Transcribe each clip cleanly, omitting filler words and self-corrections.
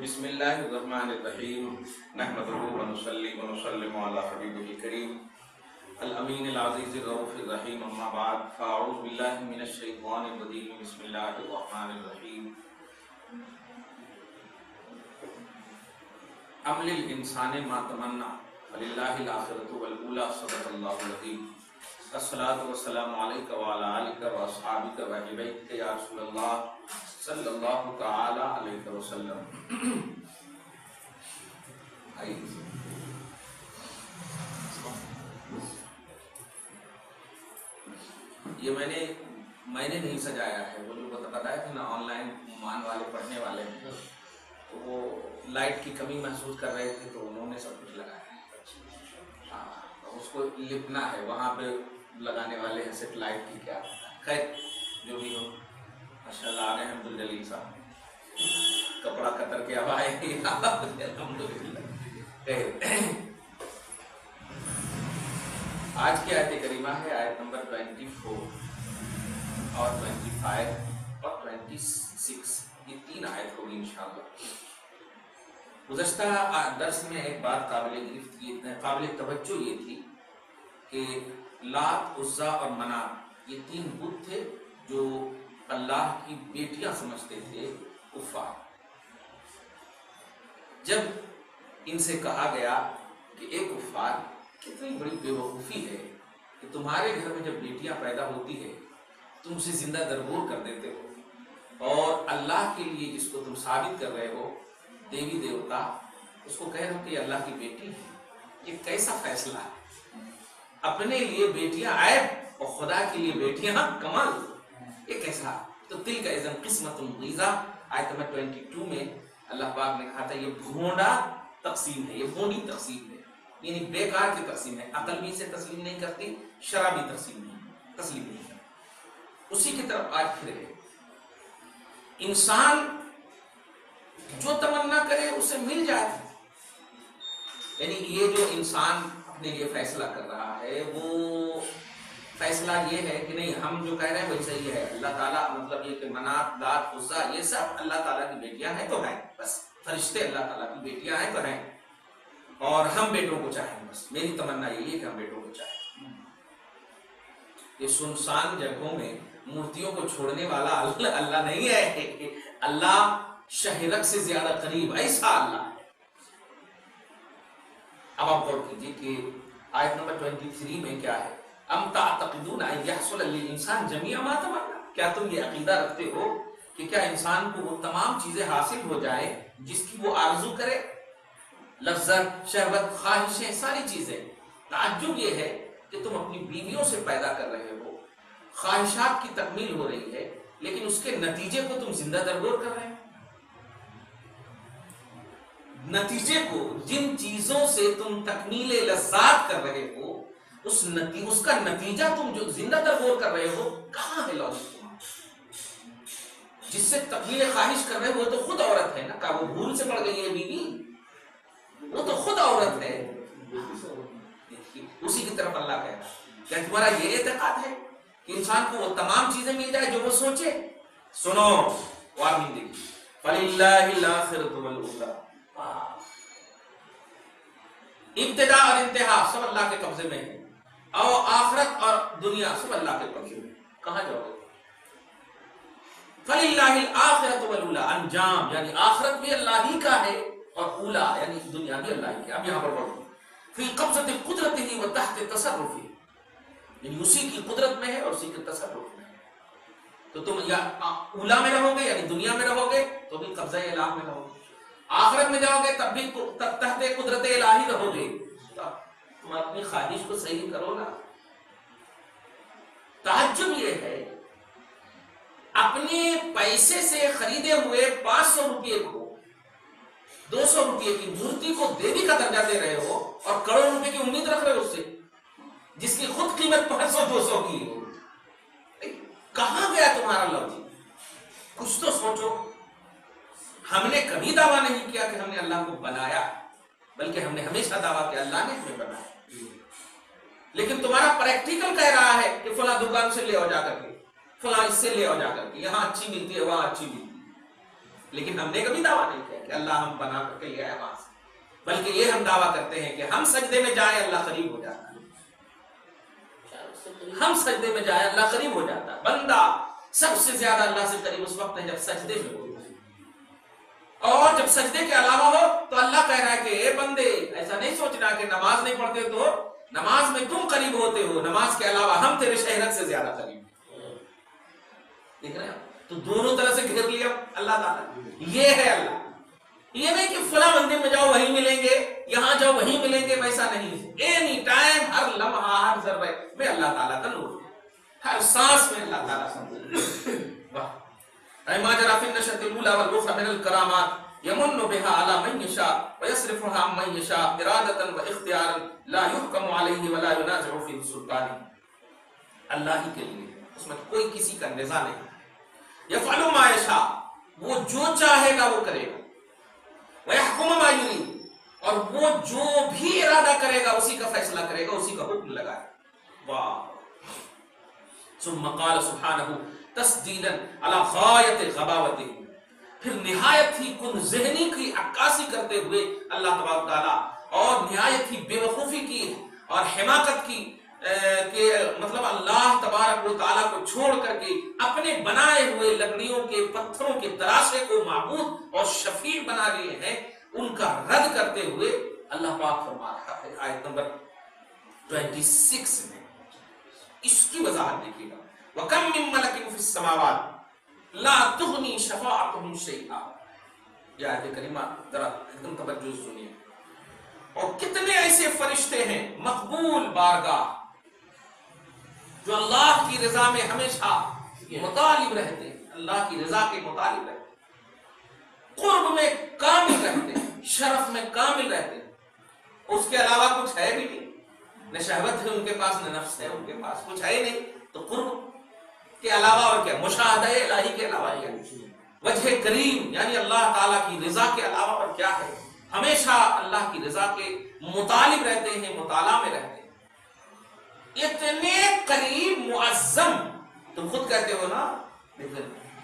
بسم اللہ الرحمن الرحیم نحمدہ ونصلی ونسلم علی حبیبہ الکریم الامین العزیز الرؤوف الرحیم اما بعد فاعوذ باللہ من الشیطان الرجیم بسم اللہ الرحمن الرحیم ام للانسان ما تمنى وللہ الآخرۃ والأولی صدق اللہ العظیم الصلاۃ والسلام علیک وعلی آلک واصحابک واہل بیتک یا رسول اللہ صلی اللہ تعالی علیہ وسلم۔ یہ میں نے نہیں سجایا ہے، وہ جو بتایا تھا نا آن لائن مان والے پڑھنے والے ہیں تو وہ لائٹ کی کمی محسوس کر رہے تھے تو انہوں نے سب کچھ لگایا ہے، اس کو لپنا ہے، وہاں پہ لگانے والے ہیں سیٹ لائٹ کی، کیا خیر جو بھی ہو۔ ماشاء اللہ آ رہے ہیں عبدالجلیل صاحب، کپڑا قطر کے اب آئے الحمدللہ۔ آج کی آیت کریمہ ہے آیت نمبر 24 اور 25 اور 26، یہ 3 آیت ہوگی انشاءاللہ۔ گزشتہ درس میں ایک بات قابل توجہ یہ تھی کہ لات، عزا اور منات یہ 3 بت تھے جو اللہ کی بیٹیاں سمجھتے تھے کفار۔ جب ان سے کہا گیا کہ اے کفار، کتنی بڑی بے وقوفی ہے کہ تمہارے گھر میں جب بیٹیاں پیدا ہوتی ہے تم اسے زندہ درگور کر دیتے ہو، اور اللہ کے لیے جس کو تم ثابت کر رہے ہو دیوی دیوتا، اس کو کہہ رہے ہو کہ یہ اللہ کی بیٹی ہے، یہ کیسا فیصلہ ہے؟ اپنے لیے بیٹیاں عیب اور خدا کے لیے بیٹیاں کمال، یہ کیسا؟ تو تل کا اذن قسمت ضیزہ، آیت نمبر 22 میں اللہ پاک نے کہا تھا یہ بھونڈا تقسیم ہے، یہ بھونڈی تقسیم ہے، یعنی بیکار کی تقسیم ہے، عقل بھی اسے تسلیم نہیں کرتی، شرع بھی تسلیم نہیں کرتی۔ اسی کی طرف آج پھر ہے، انسان جو تمنا کرے اسے مل جائے، یعنی یہ جو انسان اپنے لیے فیصلہ کر رہا ہے وہ فیصلہ یہ ہے کہ نہیں ہم جو کہہ رہے ہیں ویسا ہی ہے، اللہ تعالیٰ مطلب یہ کہ منات، لات، عزا یہ سب اللہ تعالیٰ کی بیٹیاں ہیں تو ہیں، بس فرشتے اللہ تعالیٰ کی بیٹیاں ہیں تو ہیں، اور ہم بیٹوں کو چاہیں، بس میری تمنا یہی ہے کہ ہم بیٹوں کو چاہیں۔ یہ سنسان جگہوں میں مورتیوں کو چھوڑنے والا اللہ نہیں ہے، اللہ شہرک سے زیادہ قریب ایسا اللہ ہے۔ اب آپ غور کیجیے کہ آیت نمبر 23 میں کیا ہے، ام تعتقدون ان یحصل للانسان جمیع ما تمنى، کیا تم یہ عقیدہ رکھتے ہو کہ کیا انسان کو وہ تمام چیزیں حاصل ہو جائے جس کی وہ آرزو کرے؟ لذت، شہوت، خواہشیں، ساری چیزیں۔ تعجب یہ ہے کہ تم اپنی بیویوں سے پیدا کر رہے ہو، خواہشات کی تکمیل ہو رہی ہے، لیکن اس کے نتیجے کو تم زندہ درگور کر رہے ہو۔ نتیجے کو، جن چیزوں سے تم تکمیل لذات کر رہے ہو، اس کا نتیجہ تم جو زندہ درگور کر رہے ہو، کہاں ہے لاجک تمہارا؟ جس سے تکمیل خواہش کر رہے ہو وہ تو خود عورت ہے نا، کہ وہ بھول سے پڑ گئی ہے بیوی، وہ تو خود عورت ہے۔ اسی کی طرف اللہ کہتا ہے کیا تمہارا یہ اعتقاد ہے کہ انسان کو وہ تمام چیزیں مل جائے جو وہ سوچے؟ سنو وارننگ دیکھیے، فَلِلَّهِ الْآخِرَةُ وَالْأُولَىٰ، ابتدا اور انتہا سب اللہ کے قبضے میں ہے، اور آخرت اور دنیا سب اللہ کے قبضے میں۔ کہاں جاؤ گے؟ فَلِلَّهِ الْآخِرَةُ وَالْأُولَىٰ، انجام یعنی آخرت بھی اللہ ہی کا ہے اور اولا یعنی دنیا بھی اللہ ہی کا۔ اب یہاں پر پڑھو، فِي قَبْضَةِ قُدْرَتِهِ وَتَحْتِ تَصَرُّفِهِ، یعنی اسی کی قدرت میں ہے اور اسی کے تصرف میں ہے۔ تو تم یا اولا میں رہو گے یعنی دنیا میں رہو گے تو بھی قبضہ الہ میں رہو گے، آخرت میں جاؤ گے تب بھی تحت قدرت الہی رہو گے۔ تم اپنی خواہش کو صحیح کرو نا۔ تعجب یہ ہے اپنے پیسے سے خریدے ہوئے 500 روپے کو 200 روپے کی مورتی کو دیوی کا درجہ دے رہے ہو اور کروڑ روپے کی امید رکھ رہے ہو اس سے، جس کی خود قیمت 500-200 کی ہو۔ کہاں گیا تمہارا لاجک؟ کچھ تو سوچو۔ ہم نے کبھی دعویٰ نہیں کیا کہ ہم نے اللہ کو بنایا، بلکہ ہم نے ہمیشہ دعویٰ کیا اللہ نے ہمیں بنایا، لیکن تمہارا پریکٹیکل کہہ رہا ہے کہ فلاں دکان سے لے آؤ جا کر کے، فلاں اس سے لے آؤ جا کر کے، یہاں اچھی ملتی ہے وہاں اچھی ملتی ہے۔ لیکن ہم نے کبھی دعویٰ نہیں کیا کہ اللہ ہم بنا کر کے لے آئے وہاں سے، بلکہ یہ ہم دعویٰ کرتے ہیں کہ ہم سجدے میں جائیں اللہ قریب ہو جاتا ہے، ہم سجدے میں جائیں اللہ قریب ہو جاتا ہے۔ بندہ سب سے زیادہ اللہ سے قریب اس وقت ہے جب سجدے میں ہو، اور جب سجدے کے علاوہ ہو تو اللہ کہہ رہا ہے کہ اے بندے ایسا نہیں سوچنا کہ نماز نہیں پڑھتے تو نماز میں تم قریب ہوتے ہو، نماز کے علاوہ ہم تیرے شہرت سے زیادہ قریب ہیں۔ دیکھ رہے ہیں؟ تو دونوں طرح سے گھیر لیا اللہ تعالیٰ۔ یہ ہے اللہ، یہ نہیں کہ فلاں مندر میں جاؤ وہیں ملیں گے، یہاں جاؤ وہیں ملیں گے، ویسا نہیں۔ اینی ٹائم، ہر لمحہ، ہر ذرے میں اللہ تعالیٰ کا نور، ہر سانس میں اللہ تعالیٰ کا نور۔ واہ! ما جرى في النشأة الأولى والأخرى من الكرامات يمن بها على من يشاء ويصرفها عن من يشاء إرادة واختيارا لا يحكم عليه ولا ينازع في سلطانه۔ اللہ ہی کے لیے، اس میں کوئی کسی کا نزاع نہیں۔ يفعل ما يشاء، وہ جو چاہے گا وہ کرے گا۔ ويحكم ما يريد، اور وہ جو بھی ارادہ کرے گا اسی کا فیصلہ کرے گا، اسی کا حکم لگائے گا۔ واہ! ثم قال سبحانه تسدیداً علی غایت غباوتہ، پھر نہایت ہی کن ذہنی کی عکاسی کرتے ہوئے اللہ تبارک تعالیٰ، اور نہایت ہی بے وقوفی کی اور حماقت کی کہ مطلب اللہ تبارک و تعالیٰ کو چھوڑ کر کے اپنے بنائے ہوئے لکڑیوں کے پتھروں کے تراشے کو معبود اور شفیع بنا لیے ہیں، ان کا رد کرتے ہوئے اللہ پاک فرما رہا ہے آیت نمبر 26 میں۔ اس کی وضاحت دیکھیے گا، وَكَمْ مِن مَلَكٍ فِي السَّمَاوَاتِ لَا تُغْنِي شَفَاعَتُهُمْ شَيْئًا۔ یہ آیت کریمہ ذرا ایک دم توجہ سے سنیے۔ اور کتنے ایسے فرشتے ہیں مقبول بارگاہ جو اللہ کی رضا میں ہمیشہ مطالب رہتے ہیں، اللہ کی رضا کے مطالب رہتے ہیں، قرب میں کامل رہتے ہیں، شرف میں کامل رہتے ہیں، اس کے علاوہ کچھ ہے بھی نہیں، نہ شہوت ہے ان کے پاس، نہ نفس ہے ان کے پاس، کچھ ہے نہیں، تو قرب کے علاوہ اور کیا، مشاہدہ الہی کے علاوہ کیا، وجہ کریم یعنی اللہ تعالیٰ کی رضا کے علاوہ اور کیا ہے، ہمیشہ اللہ کی رضا کے مطالب رہتے ہیں، مطالعہ میں رہتے ہیں، اتنے قریب معظم۔ تم خود کہتے ہو نا،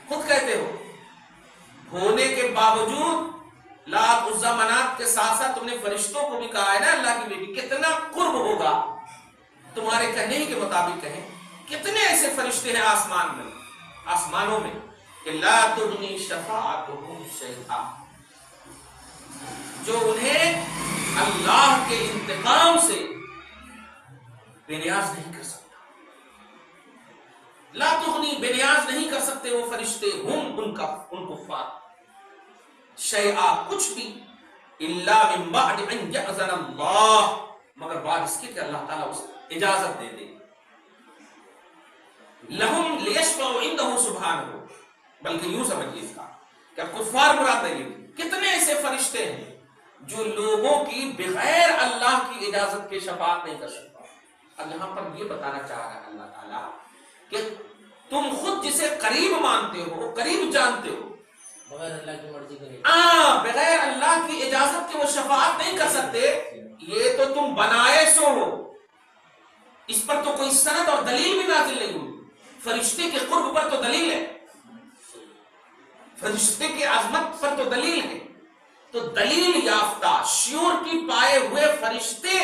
خود کہتے ہو ہونے کے باوجود لات عزا منات کے ساتھ ساتھ تم نے فرشتوں کو بھی کہا ہے نا اللہ کی بیٹی، کتنا قرب ہوگا تمہارے کہنے ہی کے مطابق کہیں۔ کتنے ایسے فرشتے ہیں آسمان میں، آسمانوں میں، کہ لا تغنی شفاعتهم شیئا، جو انہیں اللہ کے انتقام سے بے نیاز نہیں کر سکتا۔ لا تغنی، بے نیاز نہیں کر سکتے وہ فرشتے، ہم ان کفار، شیئا کچھ بھی، الا من بعد ان یأذن اللہ، مگر بعد اس کے کہ اللہ تعالیٰ اس اجازت دے دے، لہم لیشفعوا عنده سبحانہ، بلکہ یوں سمجھیے اس کا کہ کفار مراد نہیں، کتنے ایسے فرشتے ہیں جو لوگوں کی بغیر اللہ کی اجازت کے شفاعت نہیں کر سکتا۔ اب یہاں پر یہ بتانا چاہ رہا ہے اللہ تعالیٰ کہ تم خود جسے قریب مانتے ہو، قریب جانتے ہو، بغیر اللہ کی مرضی کے، بغیر اللہ کی اجازت کے وہ شفاعت نہیں کر سکتے، یہ تو تم بنائے سو ہو، اس پر تو کوئی سند اور دلیل بھی نازل نہیں ہوئی۔ فرشتے کے قرب پر تو دلیل ہے، فرشتے کی عظمت پر تو دلیل ہے، تو دلیل یافتہ شیور کی پائے ہوئے فرشتے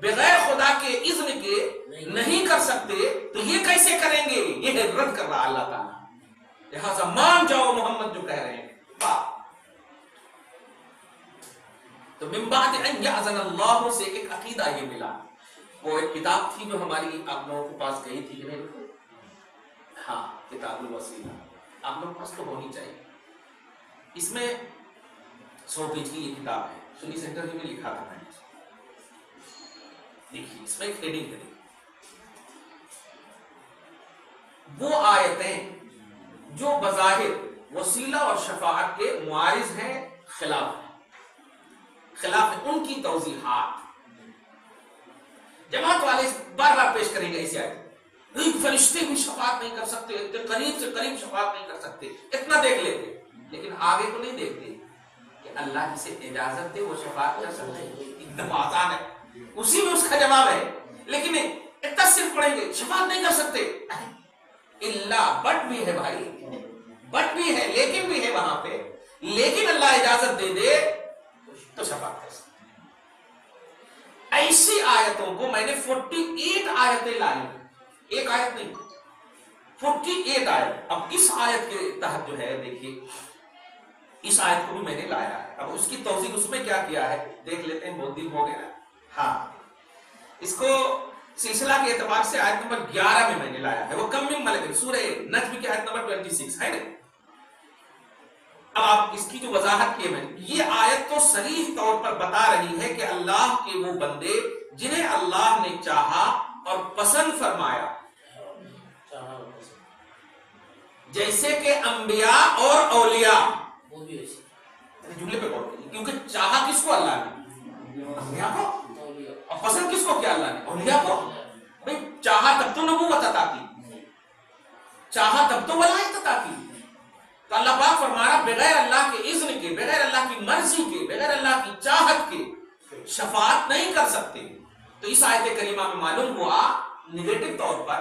بغیر خدا کے اذن کے نہیں کر سکتے، تو یہ کیسے کریں گے؟ یہ رد کر رہا اللہ تعالیٰ۔ لہذا مان جاؤ محمد جو کہہ رہے ہیں۔ تو من بعد ان یأذن اللہ سے ایک عقیدہ یہ ملا۔ وہ ایک کتاب تھی جو ہماری آپ لوگوں کے پاس گئی تھی کہ نہیں؟ ہاں، کتاب الوسیلہ آپ لوگوں کے پاس تو ہونی چاہیے۔ اس میں 100 پیج کی یہ کتاب ہے، سنی سینٹر میں لکھا تھا میں نے۔ دیکھیے اس میں ایک ہیڈنگ ہے، وہ آیتیں جو بظاہر وسیلہ اور شفاعت کے معارض ہیں، خلاف ان کی توضیحات جماعت والے بار بار پیش کریں گے۔ ایسی آیت فرشتے بھی شفاعت نہیں کر سکتے، اتنے قریب سے قریب شفاعت نہیں کر سکتے، اتنا دیکھ لیتے، لیکن آگے کو نہیں دیکھتے کہ اللہ جسے اجازت دے وہ شفاعت کر سکتے ہیں۔ ایک دم آسان ہے، اسی میں اس کا جواب ہے، لیکن اتنا صرف پڑھیں گے شفاعت نہیں کر سکتے، اللہ بٹ بھی ہے بھائی، بٹ بھی ہے، لیکن بھی ہے وہاں پہ، لیکن اللہ اجازت دے دے تو شفاعت کر سکتے ہیں۔ ایسی آیتوں کو میں نے 48 آیتیں لائی، ایک آیت نہیں، 48 آیت۔ اب اس آیت کے تحت جو ہے دیکھیے، اس آیت کو بھی میں نے لایا ہے، اب اس کی توضیح اس میں کیا ہے دیکھ لیتے ہیں، بہت دن ہو گیا نا۔ ہاں، اس کو سلسلہ کے اعتبار سے آیت نمبر 11 میں نے لایا ہے، وہ کم من ملک سورہ نجم کی آیت نمبر 26 ہے نا۔ اب آپ اس کی جو وضاحت کی میں، یہ آیت تو صریح طور پر بتا رہی ہے کہ اللہ کے وہ بندے جنہیں اللہ نے چاہا اور پسند فرمایا، جیسے کہ انبیاء اور اولیاء، وہ بھی ویسے جملے پہ غور کیجیے، کیونکہ چاہا کس کو اللہ نے؟ انبیاء کو، اور پسند کس کو کیا اللہ نے؟ اولیاء کو۔ بھئی چاہا تب تو نبوت عطا کی، چاہا تب تو ولایت عطا کی، تو اللہ پاک فرمایا بغیر اللہ کے اذن کے، بغیر اللہ کی مرضی کے، بغیر اللہ کی چاہت کے شفاعت نہیں کر سکتے۔ تو اس آیت کریمہ میں معلوم ہوا نیگیٹو طور پر،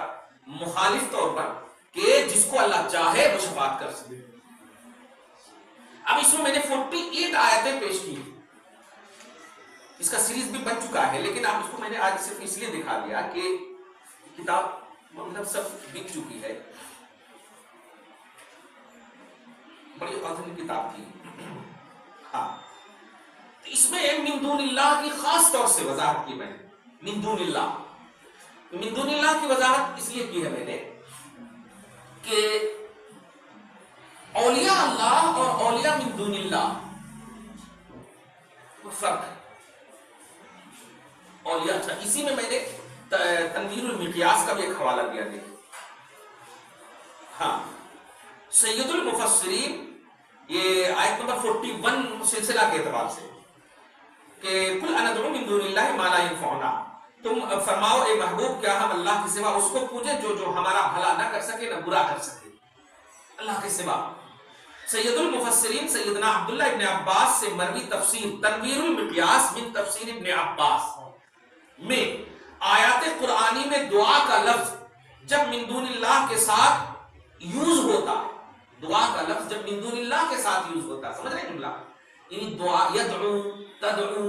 مخالف طور پر، کہ جس کو اللہ چاہے وہ شفاعت کر سکتے۔ اب اس میں نے 48 آیتیں پیش کی، اس کا سیریز بھی بن چکا ہے، لیکن آپ اس کو میں نے آج صرف اس لیے دکھا دیا کہ کتاب مطلب سب بک چکی ہے، بڑی قدر کتاب تھی۔ ہاں، تو اس میں من دون اللہ کی خاص طور سے وضاحت کی میں نے، من دون اللہ، من دون اللہ کی وضاحت اس لیے کی ہے میں نے کہ اولیاء اللہ اور اولیاء من دون اللہ وہ فرق ہے۔ اولیاء، اچھا اسی میں میں نے تنویر المقیاس کا بھی ایک حوالہ دیا تھا۔ ہاں، سید المفسرین، یہ آیت نمبر 41 سلسلہ کے اعتبار سے، کہ قل اندعو من دون اللہ ما لا ينفعنا، تم فرماؤ اے محبوب کیا ہم اللہ کے سوا اس کو پوجیں جو ہمارا بھلا نہ کر سکے نہ برا کر سکے، اللہ کے سوا۔ سید المفسرین سیدنا عبداللہ ابن عباس سے مروی تفسیر تنویر المقیاس من تفسیر ابن عباس میں آیات قرآنی میں دعا کا لفظ جب من دون اللہ کے ساتھ یوز ہوتا ہے، دعا کا لفظ جب من دون اللہ کے ساتھ یوز ہوتا ہے، سمجھ رہے ہیں جملہ؟ یعنی دعا، یدعو، تدعو،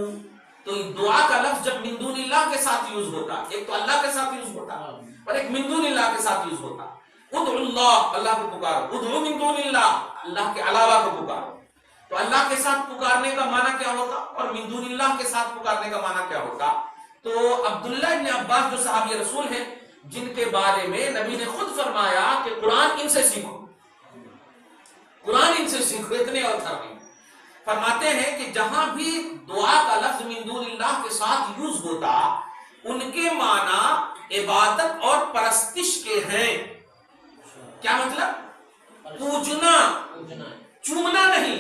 تو دعا کا لفظ جب من دون اللہ کے ساتھ یوز ہوتا ہے، ایک تو اللہ کے ساتھ یوز ہوتا ہے اور ایک من دون اللہ کے ساتھ یوز ہوتا ہے۔ ادعو اللہ، اللہ کو پکارو، ادعو من دون اللہ، اللہ کے علاوہ کو پکارو۔ تو اللہ کے ساتھ پکارنے کا معنی کیا ہوتا اور من دون اللہ کے ساتھ پکارنے کا معنی کیا ہوتا؟ تو عبداللہ ابن عباس جو صحابی رسول ہیں، جن کے بارے میں نبی نے خود فرمایا کہ قرآن ان سے سیکھو، قرآن ان سے سیکھو، اتنے اور تھا نہیں، فرماتے ہیں کہ جہاں بھی دعا کا لفظ من دون اللہ کے ساتھ یوز ہوتا ان کے معنی عبادت اور پرستش کے ہیں۔ کیا مطلب؟ پوجنا، چومنا نہیں،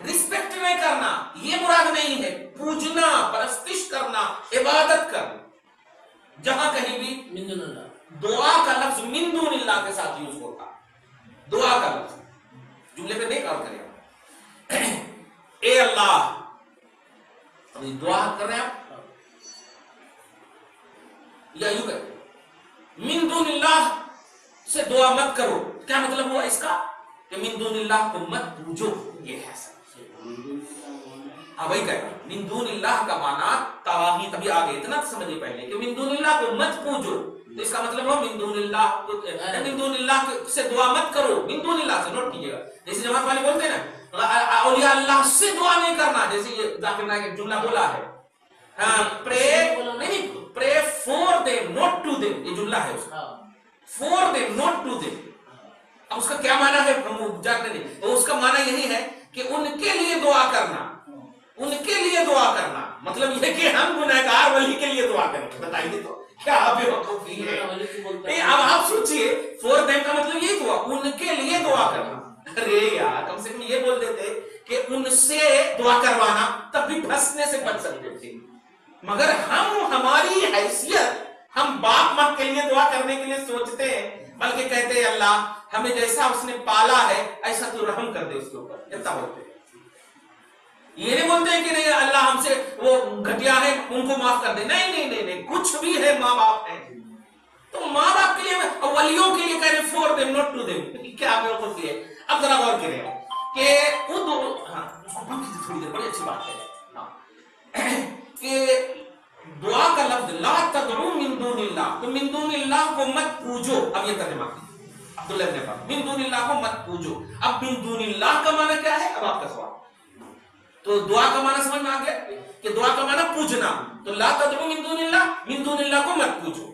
رسپیکٹ نہیں کرنا، یہ مراد نہیں ہے، پوجنا، پرستش کرنا، عبادت کرنا۔ جہاں کہیں بھی من دون اللہ، دعا کا لفظ من دون اللہ کے ساتھ یوز ہوتا، دعا کا لفظ، جملے پہ نہیں کار کریں، اے اللہ، دعا کر رہے ہیں آپ یا یوں کریں من دون اللہ سے دعا مت کرو، کیا مطلب ہوا اس کا؟ کہ من دون اللہ کو مت پوجو، یہ ہے ہاں وہی کہہ رہا ہوں، من دون اللہ کا معنی تواہی، تبھی آگے اتنا سمجھے پہلے کہ من دون اللہ کو مت پوجو، تو اس کا مطلب ہو من دون اللہ سے دعا مت کرو، من دون اللہ سے نوٹ کیجئے گا، جیسے جماعت والے بولتے ہیں نا اولیاء اللہ سے دعا نہیں کرنا، جیسے یہ ذاکر نائک ایک جملہ بولا ہے، pray for them not to them, یہ جملہ ہے اس کا، for them not to them. اب اس کا کیا معنی ہے ہم جانتے نہیں، تو اس کا معنی یہی ہے کہ ان کے لیے دعا کرنا، ان کے لیے دعا کرنا، مطلب یہ کہ ہم گنہگار ولی کے لیے دعا کریں، بتائیے تو کیا بے وقوفی ہے۔ اب آپ سوچئے فور دیم کا مطلب یہی ہوا، ان کے لیے دعا کرنا۔ ارے یار کم سے کم یہ بول دیتے کہ ان سے دعا کروانا، تب بھی پھنسنے سے بچ سکتے تھے، مگر ہم ہماری حیثیت، ہم باپ ماں کے لیے دعا کرنے کے لیے سوچتے ہیں، بلکہ کہتے ہیں اللہ ہمیں جیسا اس نے پالا ہے ایسا تو رحم کر دے اس کے اوپر، اتنا بولتے ہیں۔ یہ نہیں بولتے کہ نہیں اللہ ہم سے وہ گھٹیا ہے ان کو معاف کر دے، نہیں نہیں نہیں نہیں، کچھ بھی ہے ماں باپ ہے، تو ماں باپ کے لیے ولیوں کے لیے کہہ رہے for them not to them, کیا بیوقوفی ہے۔ اب ذرا غور کریں، کہ ہاں اس کو بند کیجیے تھوڑی دیر، بڑی اچھی بات ہے ہاں کہ دعا کا لفظ لا تدعو من دون اللہ، تو من دون اللہ کو مت پوجو، اب یہ ترجمہ عبداللہ ابن عباس، من دون اللہ کو مت پوجو. اب من دون اللہ کا معنی کیا ہے؟ اب آپ کا سوال. تو دعا کا معنی سمجھ میں آ گیا کہ دعا کا معنی پوجنا، تو لا تدعو من دون اللہ، من دون اللہ کو مت پوجو.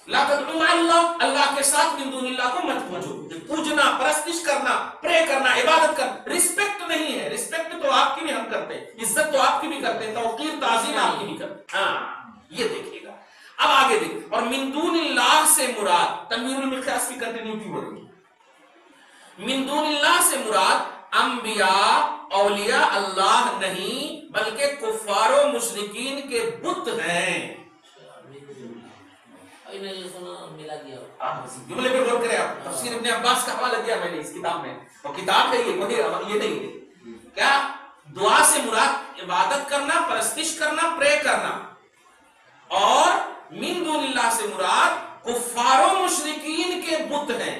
لا تدعو مع اللہ، اللہ کے ساتھ من دون اللہ کو مت پوجو. پوجنا، پرستش کرنا، پرے کرنا، عبادت کرنا، رسپیکٹ نہیں ہے. رسپیکٹ تو آپ کی بھی ہم کرتے ہیں، عزت تو آپ کی بھی کرتے ہیں، توقیر تعظیم آپ کی بھی کرتے ہیں. ہاں یہ دیکھیے گا. اب آگے دیکھیں، اور من دون اللہ سے مراد تنویر المقیاس کی کنٹینیوٹی ہو رہی ہے. من دون اللہ سے مراد انبیاء اولیاء اللہ نہیں بلکہ کفار و مشرکین کے بت ہیں. میں نے سنا ملا دیا. آپ جملے پر غور کریں. آپ تفسیر ابن عباس کا حوالہ دیا میں نے اس کتاب میں، اور کتاب ہے یہ نہیں ہے. کیا دعا سے مراد عبادت کرنا، پرستش کرنا، پرے کرنا، اور من دون اللہ سے مراد کفار و مشرکین کے بت ہیں.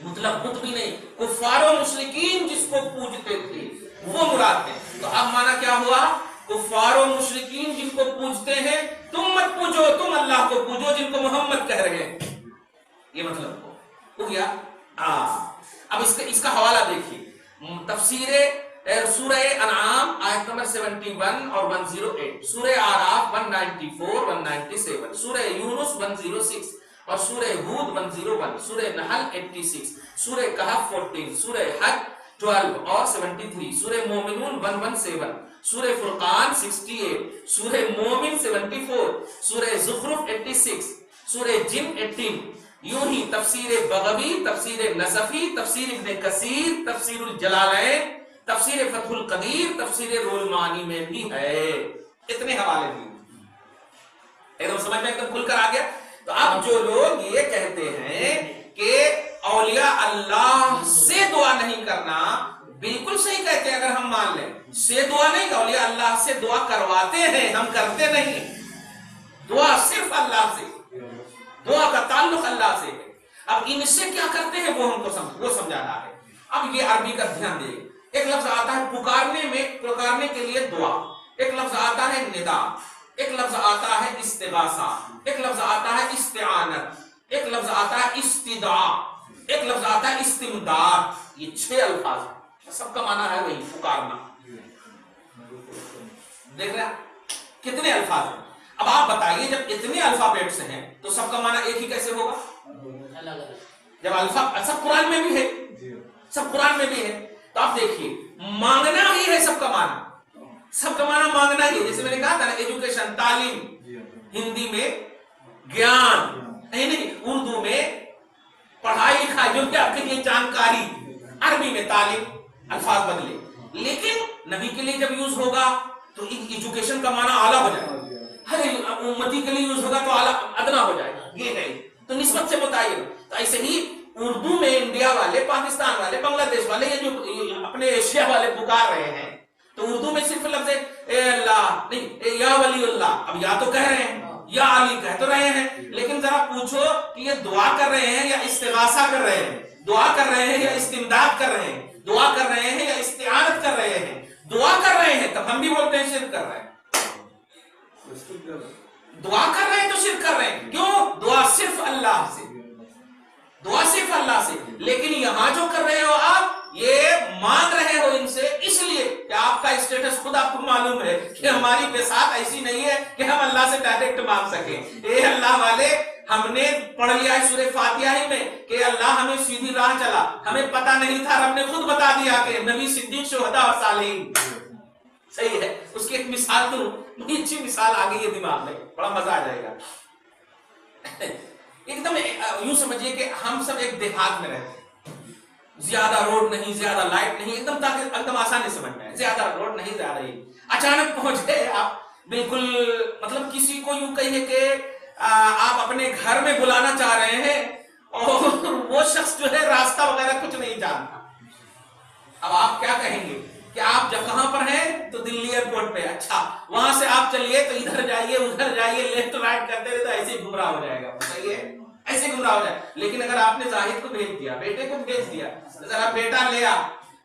مطلب بت بھی نہیں، کفار و مشرکین جس کو پوجتے تھے وہ مراد ہے. تو اب معنی کیا ہوا؟ کفار و مشرکین جن کو پوجتے ہیں تم مت پوجو، تم اللہ کو پوجو جن کو محمد کہہ رہے ہیں. یہ مطلب ہو گیا. اب اس کا حوالہ دیکھیے، تفسیر سورہ انعام آیت نمبر 71 اور 108، سورہ آراف 194 197، سورہ یونس 106 اور سورہ ہود 101، سورہ نحل 86، سورہ کہف 14، سورہ حج 12 اور 73، سورہ مومنون 117، سورہ فرقان 68، سورہ مومن 74، سورہ زخرف 86، سورہ جن 18. یوں ہی تفسیر بغوی، تفسیر نصفی، تفسیر ابن کثیر، تفسیر الجلالین، تفسیر فتح القدیر، تفسیر رول المعانی میں بھی ہے. اتنے حوالے دیے، ایک دم سمجھ میں ایک دم کھل کر آ گیا. تو اب جو لوگ یہ کہتے ہیں کہ اولیاء اللہ سے دعا نہیں کرنا، بالکل صحیح کہتے ہیں. اگر ہم مان لیں سے دعا نہیں، اولیاء اللہ سے دعا کرواتے ہیں، ہم کرتے نہیں. دعا صرف اللہ سے، دعا کا تعلق اللہ سے ہے. اب ان سے کیا کرتے ہیں وہ ہم کو سمجھا رہا ہے. اب یہ عربی کا دھیان دے. ایک لفظ آتا ہے پکارنے کے لیے دعا، ایک لفظ آتا ہے ندا، ایک لفظ آتا ہے استغاثہ، ایک لفظ آتا ہے استعانت، ایک لفظ آتا ہے استدعاء، ایک لفظ آتا ہے استمداد. یہ 6 الفاظ ہیں، سب کا معنی ہے وہی پکارنا. دیکھ رہے ہیں کتنے الفاظ ہیں. اب آپ بتائیے جب اتنے الفابیٹس ہیں تو سب کا معنی ایک ہی کیسے ہوگا؟ جب سب قرآن میں بھی ہے، سب قرآن میں بھی ہے. تو آپ دیکھیے مانگنا ہی ہے سب کا معنی، سب کا معنی مانگنا ہی ہے. جیسے میں نے کہا تھا نا، ایجوکیشن تعلیم، ہندی میں گیان، نہیں اردو میں پڑھائی لکھائی جو کہ آپ کے لیے جانکاری، عربی میں تعلیم. الفاظ بدلے، لیکن نبی کے لیے جب یوز ہوگا تو ایجوکیشن کا معنی اعلیٰ ہو جائے گا، ہر امتی کے لیے یوز ہوگا تو اعلیٰ ادنا ہو جائے گا. یہ ہے تو نسبت سے متعین. تو ایسے ہی اردو میں انڈیا والے، پاکستان والے، بنگلہ دیش والے، یہ جو اپنے ایشیا والے پکار رہے ہیں، تو اردو میں صرف لفظ اے اللہ نہیں، یا ولی اللہ. اب یا تو کہہ رہے ہیں، یا علی کہہ تو رہے ہیں، لیکن ذرا پوچھو کہ یہ دعا کر رہے ہیں یا استغاثہ کر رہے ہیں، دعا کر رہے ہیں یا استمداد کر رہے ہیں، دعا کر رہے ہیں یا استعانت کر رہے ہیں. دعا کر رہے ہیں تب ہم بھی بولتے ہیں شرک کر رہے ہیں. دعا کر رہے ہیں تو شرک کر رہے ہیں. کیوں؟ دعا صرف اللہ سے، دعا صرف اللہ سے. لیکن یہاں جو کر رہے ہو آپ، یہ مانگ رہے ہو ان سے، اس لیے کہ آپ کا اسٹیٹس خود آپ کو معلوم ہے کہ ہماری بساط ایسی نہیں ہے کہ ہم اللہ سے ڈائریکٹ مانگ سکیں. اے اللہ والے، ہم نے پڑھ لیا ہے سورہ فاتحہ ہی میں کہ اللہ ہمیں سیدھی راہ چلا، ہمیں پتہ نہیں تھا، رب نے خود بتا دیا کہ نبی، صدیق، شہداء اور صالحین. صحیح ہے. اس کی ایک مثال دوں، بڑی اچھی مثال آ گئی ہے دماغ میں، بڑا مزہ آ جائے گا. ایک دم یوں سمجھیے کہ ہم سب ایک دیہات میں رہتے ہیں، زیادہ روڈ نہیں، زیادہ لائٹ نہیں، ایک دم تاکہ ایک دم آسانی سمجھ میں ہے. زیادہ روڈ نہیں، زیادہ ہی اچانک پہنچ گئے آپ، بالکل مطلب کسی کو یوں کہیے کہ آپ اپنے گھر میں بلانا چاہ رہے ہیں اور وہ شخص جو ہے راستہ وغیرہ کچھ نہیں جانتا. اب آپ کیا کہیں گے کہ آپ جب کہاں پر ہیں؟ تو دلی ایئرپورٹ پہ. اچھا، وہاں سے آپ چلیے تو ادھر جائیے ادھر جائیے، لیفٹ رائٹ کرتے رہے تو ایسے ہی گمراہ ہو جائے گا. صحیح ہے، ایسے گمراہ ہو جائے. لیکن اگر آپ نے زاہد کو بھیج دیا، بیٹے کو بھیج دیا، ذرا بیٹا لے آ،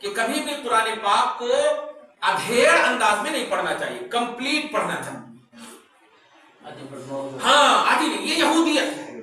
کہ کبھی بھی قرآن پاک کو ادھیڑ انداز میں نہیں پڑھنا چاہیے، کمپلیٹ پڑھنا چاہیے۔ ہاں آدھی نہیں، یہ یہودیت ہے،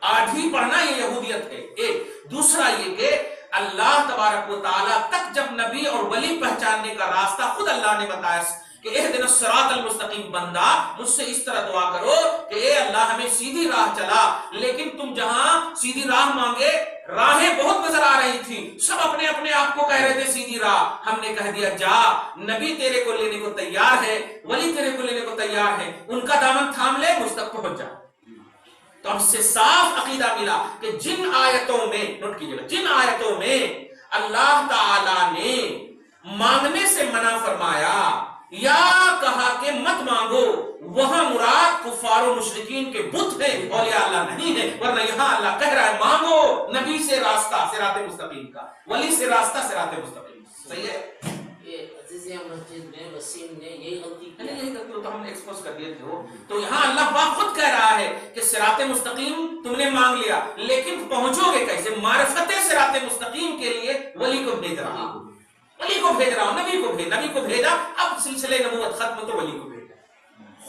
آدھی پڑھنا یہ یہودیت ہے۔ ایک دوسرا یہ کہ اللہ تبارک و تعالیٰ تک جب نبی اور ولی پہچاننے کا راستہ خود اللہ نے بتایا کہ اہدنا الصراط المستقیم، بندہ مجھ سے اس طرح دعا کرو کہ اے اللہ ہمیں سیدھی راہ چلا، لیکن تم جہاں سیدھی راہ مانگے راہیں بہت نظر آ رہی تھی، سب اپنے اپنے آپ کو کہہ رہے تھے سیدھی راہ، ہم نے کہہ دیا جا، نبی تیرے کو لینے کو تیار ہے، ولی تیرے کو لینے کو تیار ہے، ان کا دامن تھام لے، مجھ تک پہنچ جا۔ تو ہم سے صاف عقیدہ ملا کہ جن آیتوں میں، نوٹ کیجئے گا، جن آیتوں میں اللہ تعالیٰ نے مانگنے سے منع فرمایا یا کہا کہ مت مانگو، وہاں مراد کفار و مشرکین کے بت ہیں، اولیاء اللہ نہیں ہے، ورنہ یہاں اللہ کہہ رہا ہے مانگو نبی سے راستہ صراط مستقیم کا، ولی سے راستہ صراط مستقیم۔ صحیح ہے؟ یہ عزیزیہ مسجد میں وسیم نے یہی غلطی کی، یہی تو ہم نے ایکسپوز کر دیے تھے وہ، تو یہاں اللہ پاک خود کہہ رہا ہے کہ صراط مستقیم تم نے مانگ لیا، لیکن پہنچو گے کیسے؟ معرفت صراط مستقیم کے لیے ولی کو بھیج رہا ہوں، ولی کو بھیج رہا ہوں، نبی کو بھیجا، اب سلسلے نبوت ختم تو ولی کو بھیجا۔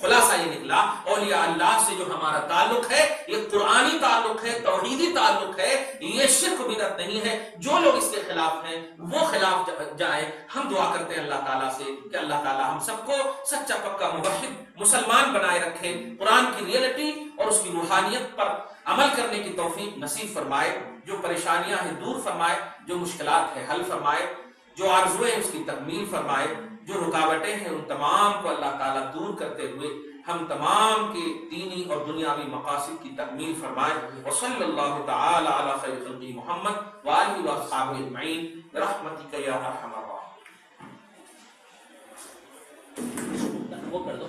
خلاصہ یہ نکلا اولیاء اللہ سے جو ہمارا تعلق ہے یہ قرآنی تعلق ہے، توحیدی تعلق ہے، یہ شرک بدعت نہیں ہے۔ جو لوگ اس کے خلاف ہیں وہ خلاف جائیں۔ ہم دعا کرتے ہیں اللہ تعالیٰ سے کہ اللہ تعالیٰ ہم سب کو سچا پکا موحد مسلمان بنائے رکھے، قرآن کی ریئلٹی اور اس کی روحانیت پر عمل کرنے کی توفیق نصیب فرمائے، جو پریشانیاں ہیں دور فرمائے، جو مشکلات ہیں حل فرمائے، جو آرزویں ہیں اس کی تکمیل فرمائے، جو رکاوٹیں ہیں ان تمام کو اللہ تعالیٰ دور کرتے ہوئے ہم تمام کے دینی اور دنیاوی مقاصد کی تکمیل فرمائے۔ وصلی اللہ تعالی علی خیر خلقہ محمد وآلہ واصحابہ اجمعین برحمتک یا ارحم الراحمین۔ وہ کر دو۔